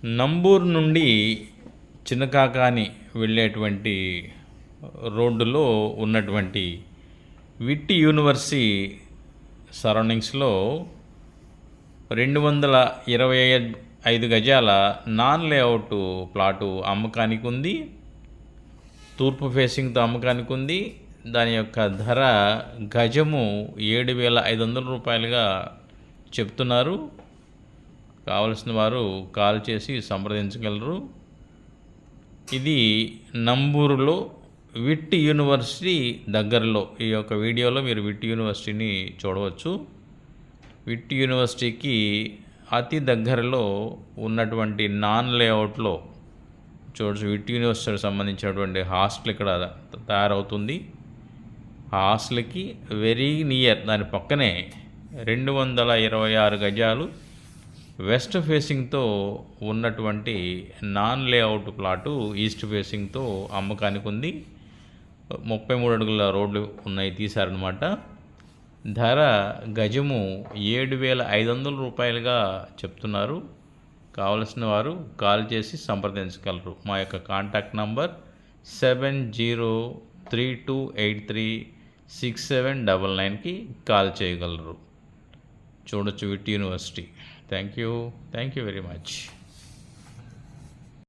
నంబూరు నుండి చిన్నకాకాని వెళ్ళేటువంటి రోడ్డులో ఉన్నటువంటి విట్టి యూనివర్సిటీ సరౌండింగ్స్లో 225 గజాల నాన్ లేఅవుట్ ప్లాటు అమ్మకానికి ఉంది. తూర్పు ఫేసింగ్తో అమ్మకానికి ఉంది. దాని యొక్క ధర గజము 7,500 రూపాయలుగా చెప్తున్నారు. కావలసిన వారు కాల్ చేసి సంప్రదించగలరు. ఇది నంబూరులో విట్టి యూనివర్సిటీ దగ్గరలో. ఈ యొక్క వీడియోలో మీరు విట్టి యూనివర్సిటీని చూడవచ్చు. విట్టి యూనివర్సిటీకి అతి దగ్గరలో ఉన్నటువంటి నాన్ లేఅవుట్లో చూడవచ్చు. విట్టి యూనివర్సిటీకి సంబంధించినటువంటి హాస్టల్ ఇక్కడ తయారవుతుంది. ఆ హాస్టల్కి వెరీ నియర్, దాని పక్కనే 226 గజాలు వెస్ట్ ఫేసింగ్తో ఉన్నటువంటి నాన్ లేఅవుట్ ప్లాటు ఈస్ట్ ఫేసింగ్తో అమ్మకానికి ఉంది. 33 అడుగుల రోడ్లు ఉన్నాయి, తీశారనమాట. ధర గజము 7,500 రూపాయలుగా చెప్తున్నారు. కావలసిన వారు కాల్ చేసి సంప్రదించగలరు. మా యొక్క కాంటాక్ట్ నంబర్ 7032836799కి కాల్ చేయగలరు. చూడొచ్చు witty university. Thank you very much.